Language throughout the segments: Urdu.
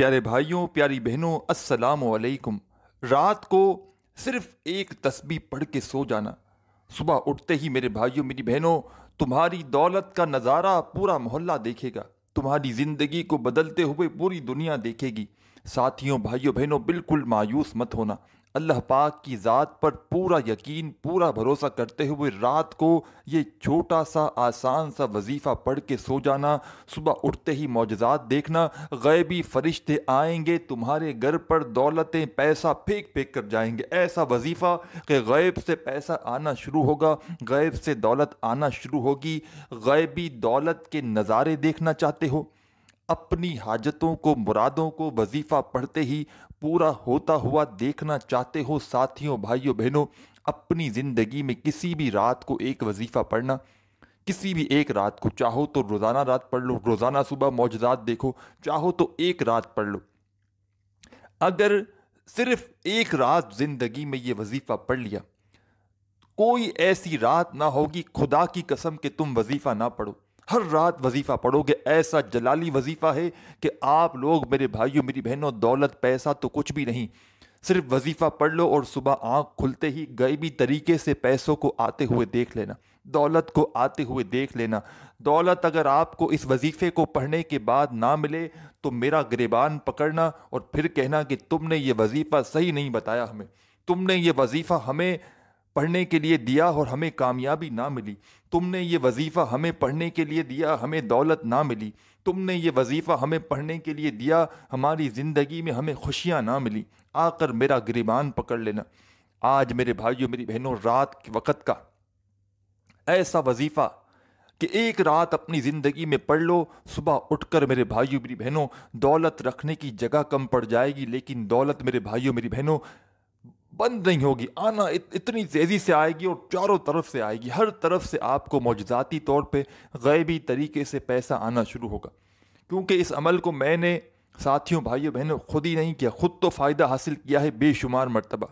پیارے بھائیوں، پیاری بہنوں، السلام علیکم۔ رات کو صرف ایک تسبیح پڑھ کے سو جانا، صبح اٹھتے ہی میرے بھائیوں میری بہنوں تمہاری دولت کا نظارہ پورا محلہ دیکھے گا، تمہاری زندگی کو بدلتے ہوئے پوری دنیا دیکھے گی۔ ساتھیوں، بھائیوں بہنوں، بالکل مایوس مت ہونا۔ اللہ پاک کی ذات پر پورا یقین، پورا بھروسہ کرتے ہوئے رات کو یہ چھوٹا سا آسان سا وظیفہ پڑھ کے سو جانا، صبح اٹھتے ہی معجزات دیکھنا، غیبی فرشتے آئیں گے تمہارے گھر پر، دولتیں پیسہ پھینک پھینک کر جائیں گے۔ ایسا وظیفہ کہ غیب سے پیسہ آنا شروع ہوگا، غیب سے دولت آنا شروع ہوگی۔ غیبی دولت کے نظارے دیکھنا چاہتے ہو؟ اپنی حاجتوں کو، مرادوں کو وظیفہ پڑھتے ہی پورا ہوتا ہوا دیکھنا چاہتے ہو؟ ساتھیوں، بھائیوں بہنوں، اپنی زندگی میں کسی بھی رات کو ایک وظیفہ پڑھنا، کسی بھی ایک رات کو، چاہو تو روزانہ رات پڑھ لو، روزانہ صبح معجزات دیکھو، چاہو تو ایک رات پڑھ لو۔ اگر صرف ایک رات زندگی میں یہ وظیفہ پڑھ لیا، کوئی ایسی رات نہ ہوگی خدا کی قسم کہ تم وظیفہ نہ پڑھو۔ ہر رات وظیفہ پڑھو گے، ایسا جلالی وظیفہ ہے کہ آپ لوگ میرے بھائیوں میری بہنوں، دولت پیسہ تو کچھ بھی نہیں، صرف وظیفہ پڑھ لو اور صبح آنکھ کھلتے ہی غیبی طریقے سے پیسوں کو آتے ہوئے دیکھ لینا، دولت کو آتے ہوئے دیکھ لینا۔ دولت اگر آپ کو اس وظیفے کو پڑھنے کے بعد نہ ملے تو میرا گریبان پکڑنا اور پھر کہنا کہ تم نے یہ وظیفہ صحیح نہیں بتایا ہمیں، تم نے یہ وظیفہ ہمیں پڑھنے کے لیے دیا اور ہمیں کامیابی نہ ملی، تم نے یہ وظیفہ ہمیں پڑھنے کے لیے دیا، ہمیں دولت نہ ملی، تم نے یہ وظیفہ ہمیں پڑھنے کے لیے دیا، ہماری زندگی میں ہمیں خوشیاں نہ ملی۔ آ کر میرا گریبان پکڑ لینا۔ آج میرے بھائیوں میری بہنوں، رات کے وقت کا ایسا وظیفہ کہ ایک رات اپنی زندگی میں پڑھ لو، صبح اٹھ کر میرے بھائیوں میری بہنوں، دولت رکھنے کی جگہ کم پڑ جائے گی، لیکن دولت میرے بھائیوں میری بہنوں بند نہیں ہوگی، آنا اتنی تیزی سے آئے گی اور چاروں طرف سے آئے گی، ہر طرف سے آپ کو معجزاتی طور پہ غیبی طریقے سے پیسہ آنا شروع ہوگا۔ کیونکہ اس عمل کو میں نے ساتھیوں، بھائیوں بہنوں، خود ہی نہیں کیا، خود تو فائدہ حاصل کیا ہے بے شمار مرتبہ۔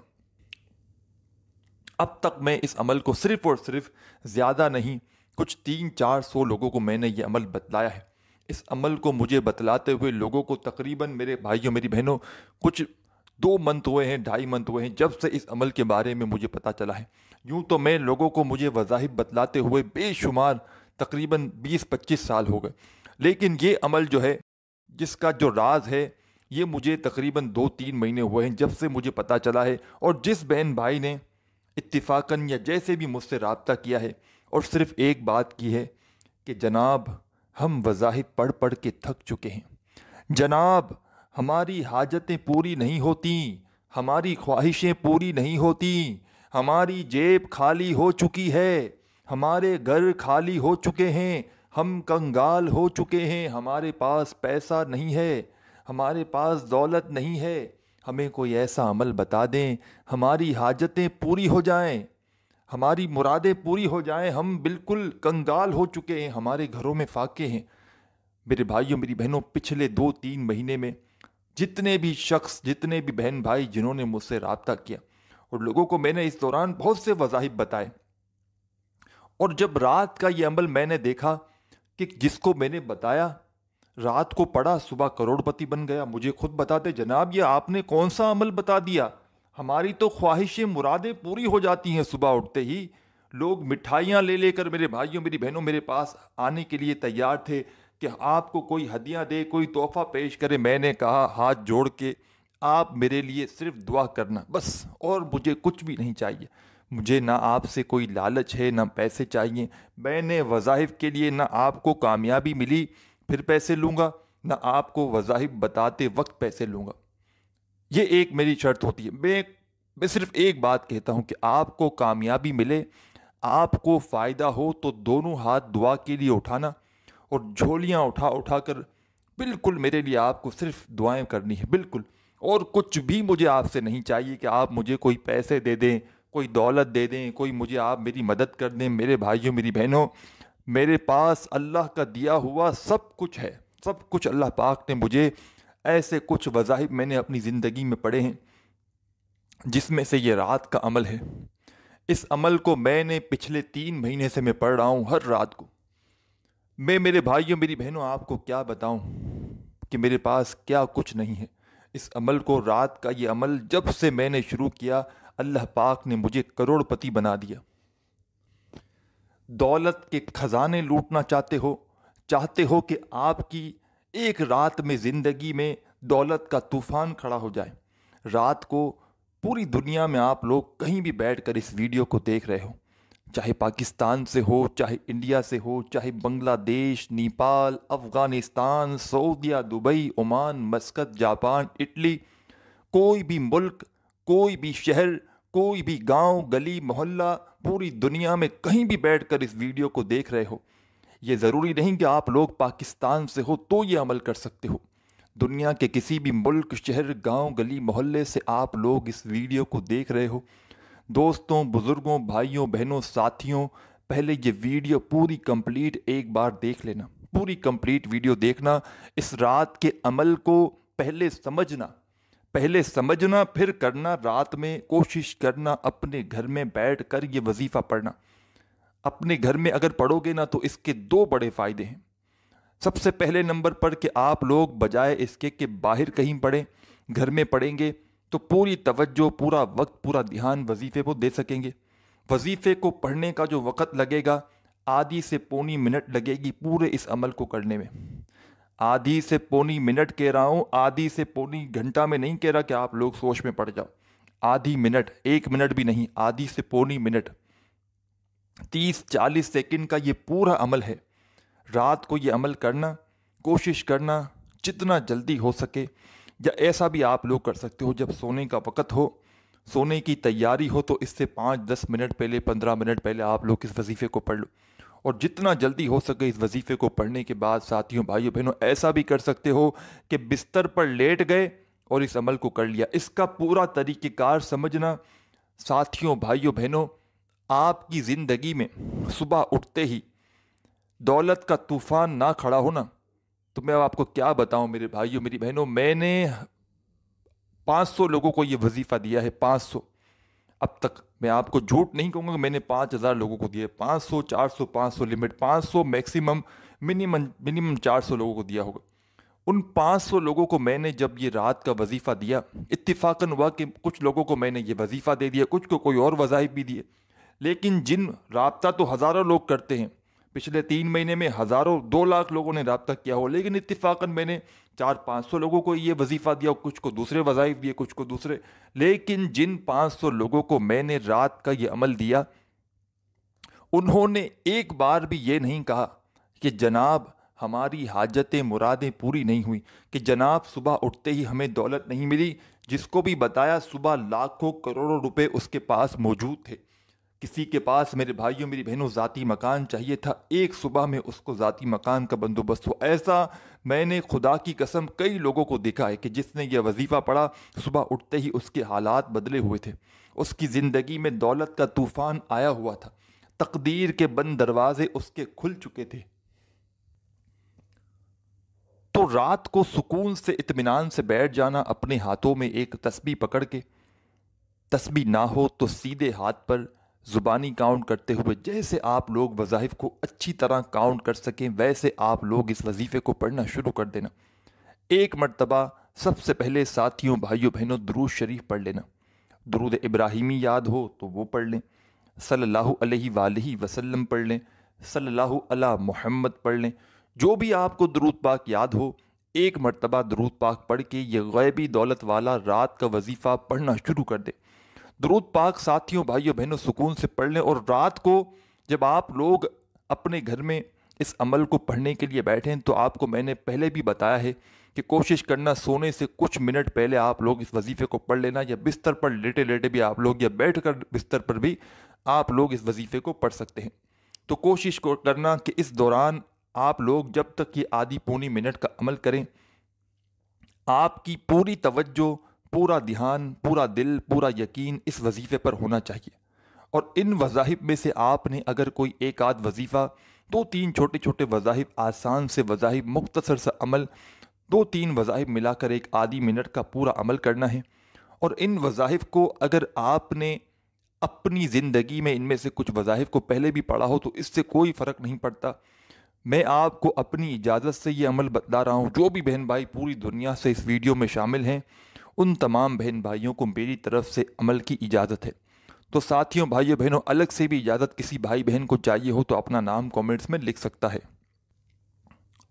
اب تک میں اس عمل کو صرف اور صرف زیادہ نہیں، کچھ 300-400 لوگوں کو میں نے یہ عمل بتلایا ہے۔ اس عمل کو مجھے بتلاتے ہوئے لوگوں کو تقریباً میرے بھائیوں میری بہنوں کچھ 2 منتھ ہوئے ہیں، 2.5 منتھ ہوئے ہیں جب سے اس عمل کے بارے میں مجھے پتہ چلا ہے۔ یوں تو میں لوگوں کو مجھے وظائف بتلاتے ہوئے بے شمار تقریباً 20-25 سال ہو گئے، لیکن یہ عمل جو ہے، جس کا جو راز ہے، یہ مجھے تقریباً 2-3 مہینے ہوئے ہیں جب سے مجھے پتہ چلا ہے۔ اور جس بہن بھائی نے اتفاقاً یا جیسے بھی مجھ سے رابطہ کیا ہے اور صرف ایک بات کی ہے کہ جناب ہم وظائف پڑھ پڑھ کے تھک چکے ہیں، جناب ہماری حاجتیں پوری نہیں ہوتی، ہماری خواہشیں پوری نہیں ہوتی، ہماری جیب خالی ہو چکی ہے، ہمارے گھر خالی ہو چکے ہیں، ہم کنگال ہو چکے ہیں، ہمارے پاس پیسہ نہیں ہے، ہمارے پاس دولت نہیں ہے، ہمیں کوئی ایسا عمل بتا دیں ہماری حاجتیں پوری ہو جائیں، ہماری مرادیں پوری ہو جائیں، ہم بالکل کنگال ہو چکے ہیں، ہمارے گھروں میں فاقے ہیں۔ میرے بھائیوں میری بہنوں، پچھلے 2-3 مہینے میں جتنے بھی شخص، جتنے بھی بہن بھائی جنہوں نے مجھ سے رابطہ کیا، اور لوگوں کو میں نے اس دوران بہت سے وظائف بتائے، اور جب رات کا یہ عمل میں نے دیکھا کہ جس کو میں نے بتایا رات کو پڑھا، صبح کروڑ پتی بن گیا۔ مجھے خود بتاتے، جناب یہ آپ نے کون سا عمل بتا دیا، ہماری تو خواہشیں مرادیں پوری ہو جاتی ہیں صبح اٹھتے ہی۔ لوگ مٹھائیاں لے لے کر میرے بھائیوں میری بہنوں میرے پاس آنے کے لیے تیار تھے کہ آپ کو کوئی ہدیہ دے، کوئی تحفہ پیش کرے۔ میں نے کہا ہاتھ جوڑ کے، آپ میرے لیے صرف دعا کرنا بس، اور مجھے کچھ بھی نہیں چاہیے، مجھے نہ آپ سے کوئی لالچ ہے، نہ پیسے چاہیے۔ میں نے وظائف کے لیے نہ آپ کو کامیابی ملی پھر پیسے لوں گا، نہ آپ کو وظائف بتاتے وقت پیسے لوں گا۔ یہ ایک میری شرط ہوتی ہے، میں صرف ایک بات کہتا ہوں کہ آپ کو کامیابی ملے، آپ کو فائدہ ہو تو دونوں ہاتھ دعا کے لیے اٹھانا، اور جھولیاں اٹھا اٹھا کر بالکل میرے لیے آپ کو صرف دعائیں کرنی ہے، بالکل، اور کچھ بھی مجھے آپ سے نہیں چاہیے کہ آپ مجھے کوئی پیسے دے دیں، کوئی دولت دے دیں، کوئی مجھے آپ میری مدد کر دیں۔ میرے بھائیوں میری بہنوں، میرے پاس اللہ کا دیا ہوا سب کچھ ہے، سب کچھ اللہ پاک نے مجھے، ایسے کچھ وظائف میں نے اپنی زندگی میں پڑھے ہیں جس میں سے یہ رات کا عمل ہے۔ اس عمل کو میں نے پچھلے 3 مہینے سے میں پڑھ رہا ہوں ہر رات کو۔ میں میرے بھائیوں میری بہنوں آپ کو کیا بتاؤں، کہ میرے پاس کیا کچھ نہیں ہے۔ اس عمل کو، رات کا یہ عمل جب سے میں نے شروع کیا، اللہ پاک نے مجھے کروڑ پتی بنا دیا۔ دولت کے خزانے لوٹنا چاہتے ہو کہ آپ کی ایک رات میں زندگی میں دولت کا طوفان کھڑا ہو جائے۔ رات کو پوری دنیا میں آپ لوگ کہیں بھی بیٹھ کر اس ویڈیو کو دیکھ رہے ہو، چاہے پاکستان سے ہو، چاہے انڈیا سے ہو، چاہے بنگلہ دیش، نیپال، افغانستان، سعودیہ، Dubai, Oman, Muscat, Japan, Italy, کوئی بھی ملک، کوئی بھی شہر، کوئی بھی گاؤں، گلی، محلہ، پوری دنیا میں کہیں بھی بیٹھ کر اس ویڈیو کو دیکھ رہے ہو۔ یہ ضروری نہیں کہ آپ لوگ پاکستان سے ہو تو یہ عمل کر سکتے ہو۔ دنیا کے کسی بھی ملک، شہر، گاؤں، گلی، محلے سے آپ لوگ اس ویڈیو کو دیکھ رہے ہو۔ دوستوں، بزرگوں، بھائیوں، بہنوں، ساتھیوں، پہلے یہ ویڈیو پوری کمپلیٹ ایک بار دیکھ لینا، پوری کمپلیٹ ویڈیو دیکھنا۔ اس رات کے عمل کو پہلے سمجھنا پھر کرنا۔ رات میں کوشش کرنا اپنے گھر میں بیٹھ کر یہ وظیفہ پڑھنا۔ اپنے گھر میں اگر پڑھو گے نا تو اس کے دو بڑے فائدے ہیں۔ سب سے پہلے نمبر پر کہ آپ لوگ بجائے اس کے کہ باہر کہیں پڑھیں، گھر میں پڑھیں گے تو پوری توجہ، پورا وقت، پورا دھیان وظیفے کو دے سکیں گے۔ وظیفے کو پڑھنے کا جو وقت لگے گا، آدھی سے پونی منٹ لگے گی پورے اس عمل کو کرنے میں۔ آدھی سے پونی منٹ کہہ رہا ہوں، آدھی سے پونی گھنٹہ میں نہیں کہہ رہا کہ آپ لوگ سوچ میں پڑ جاؤ۔ آدھی منٹ، 1 منٹ بھی نہیں، آدھی سے پونی منٹ، 30-40 سیکنڈ کا یہ پورا عمل ہے۔ رات کو یہ عمل کرنا، کوشش کرنا جتنا جلدی ہو سکے، یا ایسا بھی آپ لوگ کر سکتے ہو جب سونے کا وقت ہو، سونے کی تیاری ہو تو اس سے 5-10 منٹ پہلے، 15 منٹ پہلے آپ لوگ اس وظیفے کو پڑھ لو۔ اور جتنا جلدی ہو سکے اس وظیفے کو پڑھنے کے بعد ساتھیوں، بھائیوں، بہنوں، ایسا بھی کر سکتے ہو کہ بستر پر لیٹ گئے اور اس عمل کو کر لیا۔ اس کا پورا طریقہ کار سمجھنا ساتھیوں، بھائیوں، بہنوں۔ آپ کی زندگی میں صبح اٹھتے ہی دولت کا طوفان نہ کھڑا ہونا تو میں آپ کو کیا بتاؤں میرے بھائیوں، میری بہنوں۔ میں نے 500 لوگوں کو یہ وظیفہ دیا ہے، 500 اب تک۔ میں آپ کو جھوٹ نہیں کہوں گا کہ میں نے 5000 لوگوں کو دیا ہے۔ 500، 400، 500 لمٹ، 500 میکسیمم، منیمم 400 لوگوں کو دیا ہوگا۔ ان 500 لوگوں کو میں نے جب یہ رات کا وظیفہ دیا، اتفاقاً ہوا کہ کچھ لوگوں کو میں نے یہ وظیفہ دے دیا، کچھ کو کوئی اور وظائف بھی دیے، لیکن جن رابطہ تو ہزاروں لوگ کرتے ہیں، پچھلے 3 مہینے میں ہزاروں، 2 لاکھ لوگوں نے رابطہ کیا ہو، لیکن اتفاقاً میں نے 400-500 لوگوں کو یہ وظیفہ دیا، کچھ کو دوسرے وظائف دیے، کچھ کو دوسرے۔ لیکن جن 500 لوگوں کو میں نے رات کا یہ عمل دیا، انہوں نے ایک بار بھی یہ نہیں کہا کہ جناب ہماری حاجتیں، مرادیں پوری نہیں ہوئی، کہ جناب صبح اٹھتے ہی ہمیں دولت نہیں ملی۔ جس کو بھی بتایا صبح لاکھوں کروڑوں روپے اس کے پاس موجود تھے۔ کسی کے پاس میرے بھائیوں، میری بہنوں، ذاتی مکان چاہیے تھا، ایک صبح میں اس کو ذاتی مکان کا بندوبست ہو۔ ایسا میں نے خدا کی قسم کئی لوگوں کو دیکھا ہے کہ جس نے یہ وظیفہ پڑھا، صبح اٹھتے ہی اس کے حالات بدلے ہوئے تھے، اس کی زندگی میں دولت کا طوفان آیا ہوا تھا، تقدیر کے بند دروازے اس کے کھل چکے تھے۔ تو رات کو سکون سے، اطمینان سے بیٹھ جانا، اپنے ہاتھوں میں ایک تسبیح پکڑ کے، تسبیح نہ ہو تو سیدھے ہاتھ پر زبانی کاؤنٹ کرتے ہوئے، جیسے آپ لوگ وظائف کو اچھی طرح کاؤنٹ کر سکیں ویسے آپ لوگ اس وظیفے کو پڑھنا شروع کر دینا۔ ایک مرتبہ سب سے پہلے ساتھیوں، بھائیوں، بہنوں، درود شریف پڑھ لینا۔ درود ابراہیمی یاد ہو تو وہ پڑھ لیں، صلی اللہ علیہ وآلہ وسلم پڑھ لیں، صلی اللہ علی محمد پڑھ لیں، جو بھی آپ کو درود پاک یاد ہو، ایک مرتبہ درود پاک پڑھ کے یہ غیبی دولت والا رات کا وظیفہ پڑھنا شروع کر دیں۔ درود پاک ساتھیوں، بھائیوں، بہنوں، سکون سے پڑھ لیں۔ اور رات کو جب آپ لوگ اپنے گھر میں اس عمل کو پڑھنے کے لیے بیٹھیں تو آپ کو میں نے پہلے بھی بتایا ہے کہ کوشش کرنا سونے سے کچھ منٹ پہلے آپ لوگ اس وظیفے کو پڑھ لینا، یا بستر پر لیٹے لیٹے بھی آپ لوگ، یا بیٹھ کر بستر پر بھی آپ لوگ اس وظیفے کو پڑھ سکتے ہیں۔ تو کوشش کرنا کہ اس دوران آپ لوگ جب تک یہ آدھی پونی منٹ کا عمل کریں، آپ کی پوری توجہ، پورا دھیان، پورا دل، پورا یقین اس وظیفے پر ہونا چاہیے۔ اور ان وظائف میں سے آپ نے اگر کوئی ایک آدھ وظیفہ، 2-3 چھوٹے چھوٹے وظائف، آسان سے وظائف، مختصر سا عمل، 2-3 وظائف ملا کر ایک آدھی منٹ کا پورا عمل کرنا ہے۔ اور ان وظائف کو اگر آپ نے اپنی زندگی میں ان میں سے کچھ وظائف کو پہلے بھی پڑھا ہو تو اس سے کوئی فرق نہیں پڑتا۔ میں آپ کو اپنی اجازت سے یہ عمل بتلا رہا ہوں۔ جو بھی بہن بھائی پوری دنیا سے اس ویڈیو میں شامل ہیں، ان تمام بہن بھائیوں کو میری طرف سے عمل کی اجازت ہے۔ تو ساتھیوں، بھائیوں بہنوں، الگ سے بھی اجازت کسی بھائی بہن کو چاہیے ہو تو اپنا نام کومنٹس میں لکھ سکتا ہے۔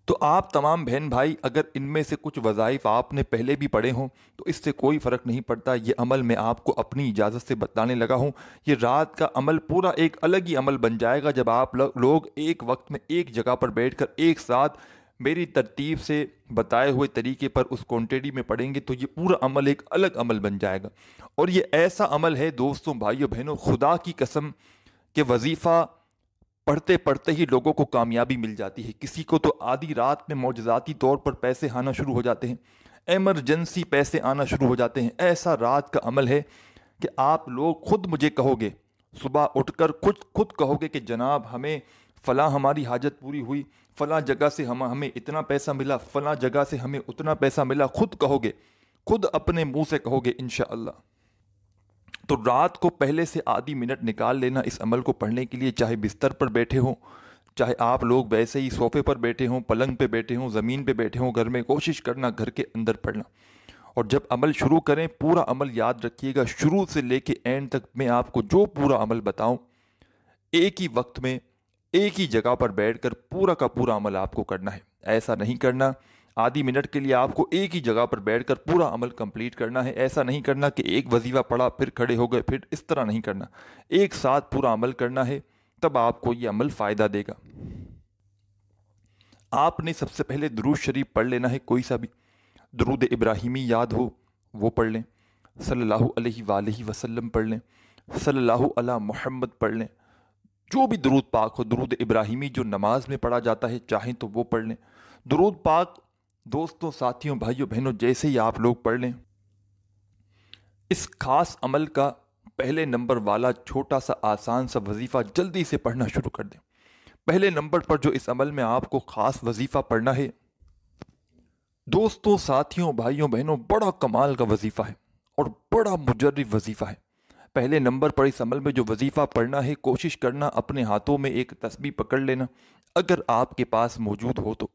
تو آپ تمام بہن بھائی، اگر ان میں سے کچھ وظائف آپ نے پہلے بھی پڑھے ہوں تو اس سے کوئی فرق نہیں پڑتا۔ یہ عمل میں آپ کو اپنی اجازت سے بتلانے لگا ہوں۔ یہ رات کا عمل پورا ایک الگ ہی عمل بن جائے گا جب آپ لوگ ایک وقت میں ایک جگہ پر بیٹھ کر ایک ساتھ میری ترتیب سے بتائے ہوئے طریقے پر اس کوانٹٹی میں پڑھیں گے تو یہ پورا عمل ایک الگ عمل بن جائے گا۔ اور یہ ایسا عمل ہے دوستوں، بھائیوں بہنوں، خدا کی قسم کہ وظیفہ پڑھتے پڑھتے ہی لوگوں کو کامیابی مل جاتی ہے۔ کسی کو تو آدھی رات میں معجزاتی طور پر پیسے آنا شروع ہو جاتے ہیں، ایمرجنسی پیسے آنا شروع ہو جاتے ہیں۔ ایسا رات کا عمل ہے کہ آپ لوگ خود مجھے کہو گے، صبح اٹھ کر خود کہو گے کہ جناب ہمیں فلاں ہماری حاجت پوری ہوئی، فلاں جگہ سے ہمیں اتنا پیسہ ملا، فلاں جگہ سے ہمیں اتنا پیسہ ملا، خود کہو گے، خود اپنے منہ سے کہو گے انشاءاللہ۔ تو رات کو پہلے سے آدھی منٹ نکال لینا اس عمل کو پڑھنے کے لیے، چاہے بستر پر بیٹھے ہوں، چاہے آپ لوگ ویسے ہی صوفے پر بیٹھے ہوں، پلنگ پہ بیٹھے ہوں، زمین پہ بیٹھے ہوں، گھر میں کوشش کرنا گھر کے اندر پڑھنا۔ اور جب عمل شروع کریں، پورا عمل یاد رکھیے گا، شروع سے لے کے اینڈ تک میں آپ کو جو پورا عمل بتاؤں، ایک ہی وقت میں ایک ہی جگہ پر بیٹھ کر پورا کا پورا عمل آپ کو کرنا ہے۔ ایسا نہیں کرنا آدھی منٹ کے لیے آپ کو ایک ہی جگہ پر بیٹھ کر پورا عمل کمپلیٹ کرنا ہے۔ ایسا نہیں کرنا کہ ایک وظیفہ پڑھا پھر کھڑے ہو گئے، پھر اس طرح نہیں کرنا۔ ایک ساتھ پورا عمل کرنا ہے، تب آپ کو یہ عمل فائدہ دے گا۔ آپ نے سب سے پہلے درود شریف پڑھ لینا ہے، کوئی سا بھی درود ابراہیمی یاد ہو وہ پڑھ لیں، صلی اللہ علیہ وآلہ وسلم پڑھ لیں، صلی اللہ علی محمد پڑھ لیں، جو بھی درود پاک ہو۔ درود ابراہیمی جو نماز میں پڑھا جاتا ہے چاہیں تو وہ پڑھ لیں۔ درود پاک دوستوں، ساتھیوں، بھائیوں بہنوں، جیسے ہی آپ لوگ پڑھ لیں، اس خاص عمل کا پہلے نمبر والا چھوٹا سا آسان سا وظیفہ جلدی سے پڑھنا شروع کر دیں۔ پہلے نمبر پر جو اس عمل میں آپ کو خاص وظیفہ پڑھنا ہے دوستوں، ساتھیوں، بھائیوں بہنوں، بڑا کمال کا وظیفہ ہے اور بڑا مجرب وظیفہ ہے۔ پہلے نمبر پر اس عمل میں جو وظیفہ پڑھنا ہے، کوشش کرنا اپنے ہاتھوں میں ایک تسبیح پکڑ لینا، اگر آپ کے پاس موجود ہو تو۔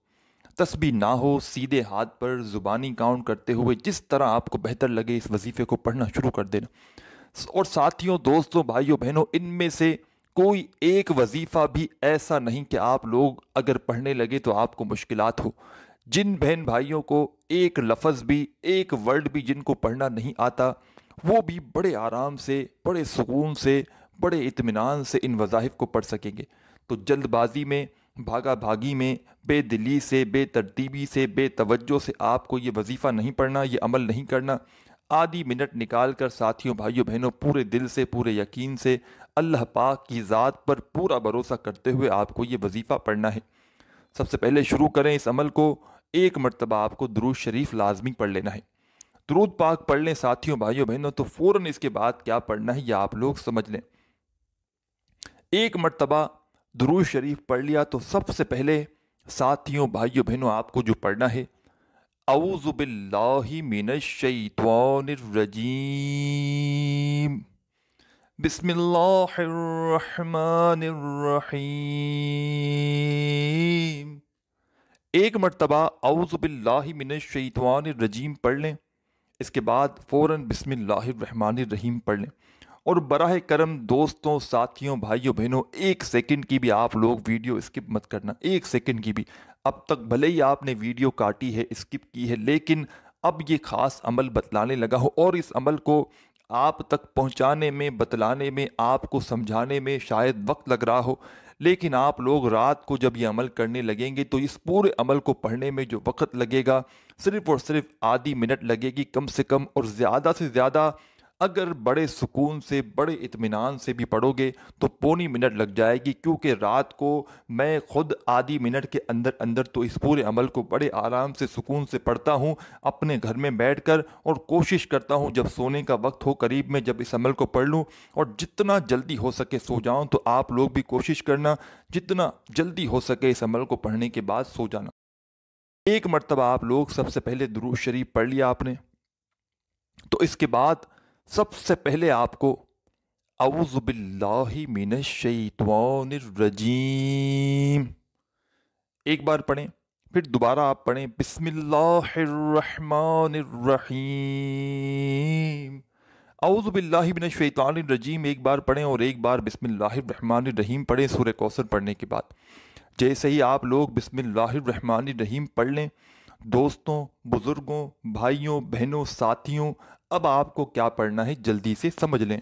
تسبیح نہ ہو، سیدھے ہاتھ پر زبانی کاؤنٹ کرتے ہوئے جس طرح آپ کو بہتر لگے اس وظیفے کو پڑھنا شروع کر دینا۔ اور ساتھیوں، دوستوں، بھائیوں بہنوں، ان میں سے کوئی ایک وظیفہ بھی ایسا نہیں کہ آپ لوگ اگر پڑھنے لگے تو آپ کو مشکلات ہو۔ جن بہن بھائیوں کو ایک لفظ بھی، ایک ورڈ بھی جن کو پڑھنا نہیں آتا، وہ بھی بڑے آرام سے، بڑے سکون سے، بڑے اطمینان سے ان وظائف کو پڑھ سکیں گے۔ تو جلد بازی میں، بھاگا بھاگی میں، بے دلی سے، بے ترتیبی سے، بے توجہ سے آپ کو یہ وظیفہ نہیں پڑھنا، یہ عمل نہیں کرنا۔ آدھی منٹ نکال کر ساتھیوں، بھائیوں بہنوں، پورے دل سے، پورے یقین سے، اللہ پاک کی ذات پر پورا بھروسہ کرتے ہوئے آپ کو یہ وظیفہ پڑھنا ہے۔ سب سے پہلے شروع کریں اس عمل کو، ایک مرتبہ آپ کو درود شریف لازمی پڑھ لینا ہے۔ درود پاک پڑھ لیں ساتھیوں، بھائیوں بہنوں، تو فوراً اس کے بعد کیا پڑھنا ہے یہ آپ لوگ سمجھ لیں۔ ایک مرتبہ درود شریف پڑھ لیا تو سب سے پہلے ساتھیوں، بھائیوں بہنوں، آپ کو جو پڑھنا ہے، اعوذ باللہ من الشیطان الرجیم، بسم اللہ الرحمن الرحیم۔ ایک مرتبہ اعوذ باللہ من الشیطان الرجیم پڑھ لیں، اس کے بعد فوراً بسم اللہ الرحمن الرحیم پڑھ لیں۔ اور براہ کرم دوستوں، ساتھیوں، بھائیوں بہنوں، ایک سیکنڈ کی بھی آپ لوگ ویڈیو اسکپ مت کرنا، ایک سیکنڈ کی بھی۔ اب تک بھلے ہی آپ نے ویڈیو کاٹی ہے، اسکپ کی ہے، لیکن اب یہ خاص عمل بتلانے لگا ہو اور اس عمل کو آپ تک پہنچانے میں، بتلانے میں، آپ کو سمجھانے میں شاید وقت لگ رہا ہو، لیکن آپ لوگ رات کو جب یہ عمل کرنے لگیں گے تو اس پورے عمل کو پڑھنے میں جو وقت لگے گا صرف اور صرف آدھی منٹ لگے گی کم سے کم، اور زیادہ سے زیادہ اگر بڑے سکون سے، بڑے اطمینان سے بھی پڑھو گے تو پونی منٹ لگ جائے گی، کیونکہ رات کو میں خود آدھی منٹ کے اندر اندر تو اس پورے عمل کو بڑے آرام سے، سکون سے پڑھتا ہوں اپنے گھر میں بیٹھ کر، اور کوشش کرتا ہوں جب سونے کا وقت ہو قریب میں جب اس عمل کو پڑھ لوں اور جتنا جلدی ہو سکے سو جاؤں۔ تو آپ لوگ بھی کوشش کرنا جتنا جلدی ہو سکے اس عمل کو پڑھنے کے بعد سو جانا۔ ایک مرتبہ آپ لوگ سب سے پہلے درود شریف پڑھ لیا آپ نے، تو اس کے بعد سب سے پہلے آپ کو اعوذ باللہ من الشیطان الرجیم، ایک بار پڑھیں، پھر دوبارہ آپ پڑھیں بسم اللہ الرحمن الرحیم، اعوذ باللہ من الشیطان الرجیم ایک بار پڑھیں، اور ایک بار بسم اللہ الرحمن الرحیم پڑھیں سورہ کوثر پڑھنے کے بعد۔ جیسے ہی آپ لوگ بسم اللہ الرحمن الرحیم پڑھ لیں، دوستوں، بزرگوں، بھائیوں، بہنوں، ساتھیوں، اب آپ کو کیا پڑھنا ہے جلدی سے سمجھ لیں۔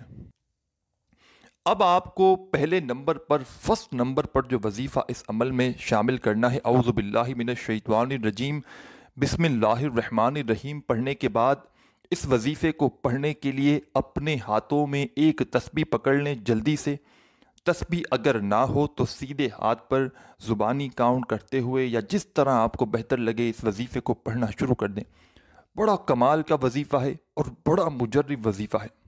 اب آپ کو پہلے نمبر پر، فرسٹ نمبر پر جو وظیفہ اس عمل میں شامل کرنا ہے، اعوذ باللہ من الشیطان الرجیم بسم اللہ الرحمن الرحیم پڑھنے کے بعد، اس وظیفے کو پڑھنے کے لیے اپنے ہاتھوں میں ایک تسبیح پکڑ لیں جلدی سے۔ تسبیح اگر نہ ہو تو سیدھے ہاتھ پر زبانی کاؤنٹ کرتے ہوئے یا جس طرح آپ کو بہتر لگے اس وظیفے کو پڑھنا شروع کر دیں۔ بڑا کمال کا وظیفہ ہے اور بڑا مجرب وظیفہ ہے۔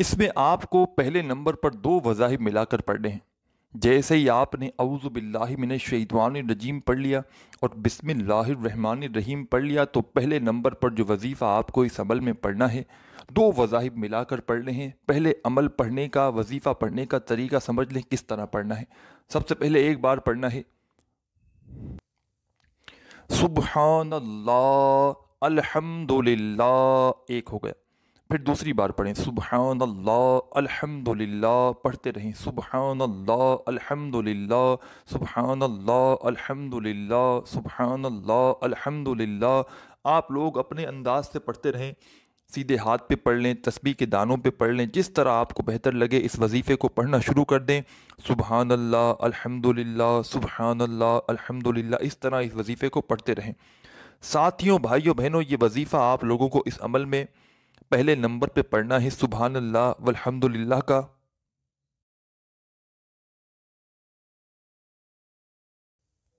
اس میں آپ کو پہلے نمبر پر 2 وظائف ملا کر پڑھنے ہیں۔ جیسے ہی آپ نے اعوذ باللہ من الشیطان الرجیم پڑھ لیا اور بسم اللہ الرحمن الرحیم پڑھ لیا، تو پہلے نمبر پر جو وظیفہ آپ کو اس عمل میں پڑھنا ہے 2 وظائف ملا کر پڑھنے ہیں۔ پہلے عمل پڑھنے کا، وظیفہ پڑھنے کا طریقہ سمجھ لیں کس طرح پڑھنا ہے۔ سب سے پہلے ایک بار پڑھنا ہے سبحان اللہ الحمدللہ، ایک ہو گیا۔ پھر دوسری بار پڑھیں سبحان اللہ الحمدللہ، پڑھتے رہیں سبحان اللہ الحمدللہ، سبحان اللہ الحمدللہ، سبحان اللہ الحمدللہ۔ آپ لوگ اپنے انداز سے پڑھتے رہیں، سیدھے ہاتھ پہ پڑھ لیں، تسبیح کے دانوں پہ پڑھ لیں، جس طرح آپ کو بہتر لگے اس وظیفے کو پڑھنا شروع کر دیں۔ سبحان اللہ الحمدللہ، سبحان اللہ الحمدللہ، اس طرح اس وظیفے کو پڑھتے رہیں۔ ساتھیوں، بھائیوں، بہنوں، یہ وظیفہ آپ لوگوں کو اس عمل میں پہلے نمبر پہ پڑھنا ہے سبحان اللہ والحمدللہ کا۔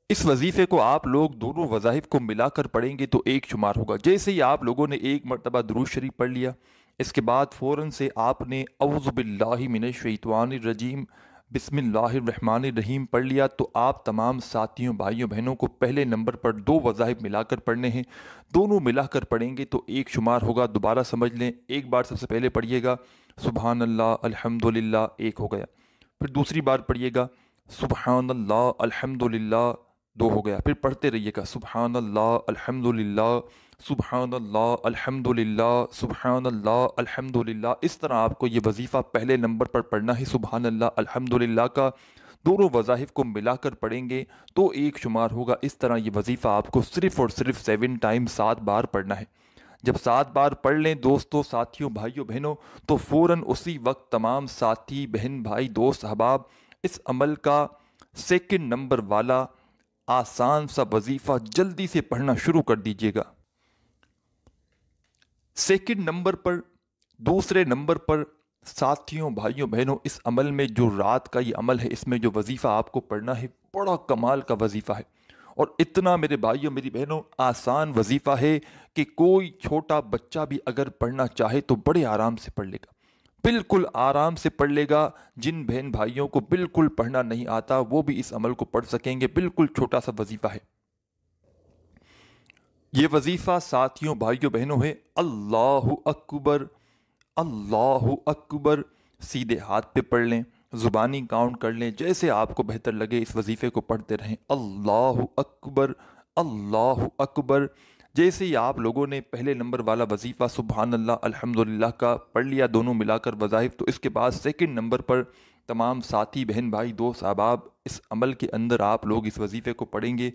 اس وظیفے کو آپ لوگ دونوں وظائف کو ملا کر پڑھیں گے تو ایک شمار ہوگا۔ جیسے ہی آپ لوگوں نے ایک مرتبہ درود شریف پڑھ لیا، اس کے بعد فوراً سے آپ نے اعوذ باللہ من الشیطان الرجیم بسم اللہ الرحمن الرحیم پڑھ لیا، تو آپ تمام ساتھیوں، بھائیوں، بہنوں کو پہلے نمبر پر 2 وظائف ملا کر پڑھنے ہیں۔ دونوں ملا کر پڑھیں گے تو ایک شمار ہوگا۔ دوبارہ سمجھ لیں، ایک بار سب سے پہلے پڑھیے گا سبحان اللہ الحمدللہ، ایک ہو گیا۔ پھر دوسری بار پڑھیے گا سبحان اللہ الحمدللہ، 2 ہو گیا۔ پھر پڑھتے رہیے گا سبحان اللہ الحمدللہ، سبحان اللہ الحمدللہ، سبحان اللہ الحمدللہ۔ اس طرح آپ کو یہ وظیفہ پہلے نمبر پر پڑھنا ہے سبحان اللہ الحمدللہ کا۔ دونوں وظائف کو ملا کر پڑھیں گے تو ایک شمار ہوگا۔ اس طرح یہ وظیفہ آپ کو صرف اور صرف 7 ٹائم 7 بار پڑھنا ہے۔ جب 7 بار پڑھ لیں دوستوں، ساتھیوں، بھائیوں، بہنوں، تو فوراً اسی وقت تمام ساتھی، بہن، بھائی، دوست، احباب اس عمل کا 2 نمبر والا آسان سا وظیفہ جلدی سے پڑھنا شروع کر دیجیے گا۔ 2 نمبر پر، دوسرے نمبر پر ساتھیوں، بھائیوں، بہنوں، اس عمل میں جو رات کا یہ عمل ہے، اس میں جو وظیفہ آپ کو پڑھنا ہے بڑا کمال کا وظیفہ ہے، اور اتنا میرے بھائیوں، میری بہنوں، آسان وظیفہ ہے کہ کوئی چھوٹا بچہ بھی اگر پڑھنا چاہے تو بڑے آرام سے پڑھ لے گا، بالکل آرام سے پڑھ لے گا۔ جن بہن بھائیوں کو بالکل پڑھنا نہیں آتا وہ بھی اس عمل کو پڑھ سکیں گے، بالکل چھوٹا سا وظیفہ ہے۔ یہ وظیفہ ساتھیوں، بھائیوں، بہنوں ہے اللہ اکبر، اللہ اکبر، سیدھے ہاتھ پہ پڑھ لیں، زبانی کاؤنٹ کر لیں، جیسے آپ کو بہتر لگے اس وظیفے کو پڑھتے رہیں اللہ اکبر، اللہ اکبر۔ جیسے ہی آپ لوگوں نے پہلے نمبر والا وظیفہ سبحان اللہ الحمدللہ کا پڑھ لیا، دونوں ملا کر وظائف، تو اس کے بعد 2 نمبر پر تمام ساتھی، بہن، بھائی، دوست، احباب اس عمل کے اندر آپ لوگ اس وظیفے کو پڑھیں گے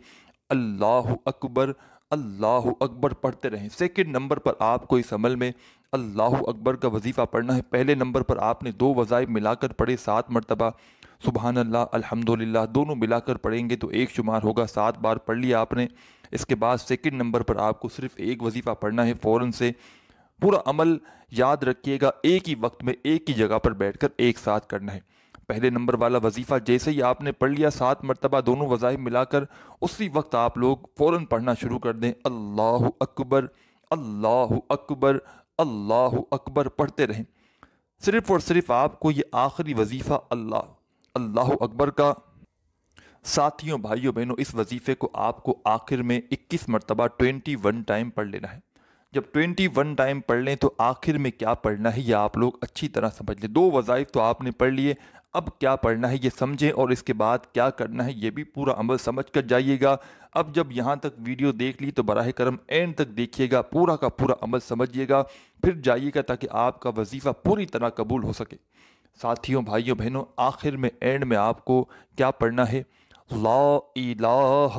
اللہ اکبر، اللہ اکبر پڑھتے رہیں۔ 2 نمبر پر آپ کو اس عمل میں اللہ اکبر کا وظیفہ پڑھنا ہے۔ پہلے نمبر پر آپ نے 2 وظائف ملا کر پڑھے 7 مرتبہ سبحان اللہ الحمدللہ، دونوں ملا کر پڑھیں گے تو ایک شمار ہوگا، 7 بار پڑھ لیا آپ نے۔ اس کے بعد 2 نمبر پر آپ کو صرف ایک وظیفہ پڑھنا ہے فوراً سے۔ پورا عمل یاد رکھیے گا ایک ہی وقت میں ایک ہی جگہ پر بیٹھ کر ایک ساتھ کرنا ہے۔ پہلے نمبر والا وظیفہ جیسے ہی آپ نے پڑھ لیا 7 مرتبہ دونوں وظائف ملا کر، اسی وقت آپ لوگ فوراً پڑھنا شروع کر دیں اللہ اکبر، اللہ اکبر، اللہ اکبر پڑھتے رہیں۔ صرف اور صرف آپ کو یہ آخری وظیفہ اللہ اکبر کا، ساتھیوں، بھائیوں، بہنوں، اس وظیفے کو آپ کو آخر میں 21 مرتبہ 21 ٹائم پڑھ لینا ہے۔ جب 21 ٹائم پڑھ لیں تو آخر میں کیا پڑھنا ہے یہ آپ لوگ اچھی طرح سمجھ لیں۔ 2 وظائف تو آپ نے پڑھ لیے، اب کیا پڑھنا ہے یہ سمجھیں، اور اس کے بعد کیا کرنا ہے یہ بھی پورا عمل سمجھ کر جائیے گا۔ اب جب یہاں تک ویڈیو دیکھ لی تو براہ کرم اینڈ تک دیکھیے گا، پورا کا پورا عمل سمجھیے گا، پھر جائیے گا تاکہ آپ کا وظیفہ پوری طرح قبول ہو سکے۔ ساتھیوں، بھائیوں، بہنوں، آخر میں اینڈ میں آپ کو کیا پڑھنا ہے؟ لا الہ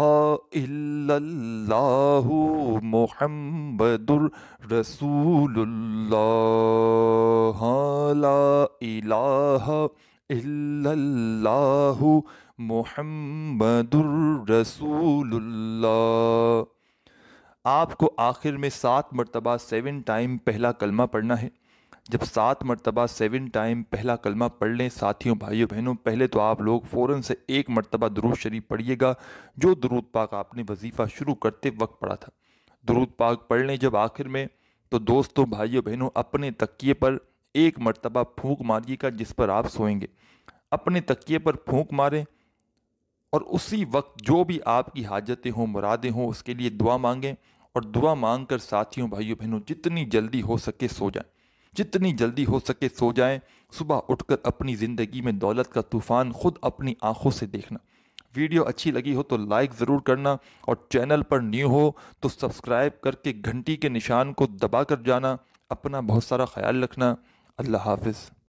الا اللہ محمد رسول اللہ، ہاں، لا الہ الا اللہ محمد رسول اللہ۔ آپ کو آخر میں 7 مرتبہ 7 ٹائم پہلا کلمہ پڑھنا ہے۔ جب 7 مرتبہ 7 ٹائم پہلا کلمہ پڑھ لیں ساتھیوں، بھائیوں، بہنوں، پہلے تو آپ لوگ فوراً سے 1 مرتبہ درود شریف پڑھیے گا، جو درود پاک آپ نے وظیفہ شروع کرتے وقت پڑھا تھا۔ درود پاک پڑھ لیں جب آخر میں، تو دوستوں، بھائیوں، بہنوں، اپنے تکیے پر 1 مرتبہ پھونک ماریے گا جس پر آپ سوئیں گے۔ اپنے تکیے پر پھونک ماریں، اور اسی وقت جو بھی آپ کی حاجتیں ہوں، مرادیں ہوں، اس کے لیے دعا مانگیں، اور دعا مانگ کر ساتھیوں، بھائیوں، بہنوں، جتنی جلدی ہو سکے سو جائیں، جتنی جلدی ہو سکے سو جائیں۔ صبح اٹھ کر اپنی زندگی میں دولت کا طوفان خود اپنی آنکھوں سے دیکھنا۔ ویڈیو اچھی لگی ہو تو لائک ضرور کرنا، اور چینل پر نیو ہو تو سبسکرائب کر کے گھنٹی کے نشان کو دبا کر جانا۔ اپنا بہت سارا خیال رکھنا۔ اللہ حافظ۔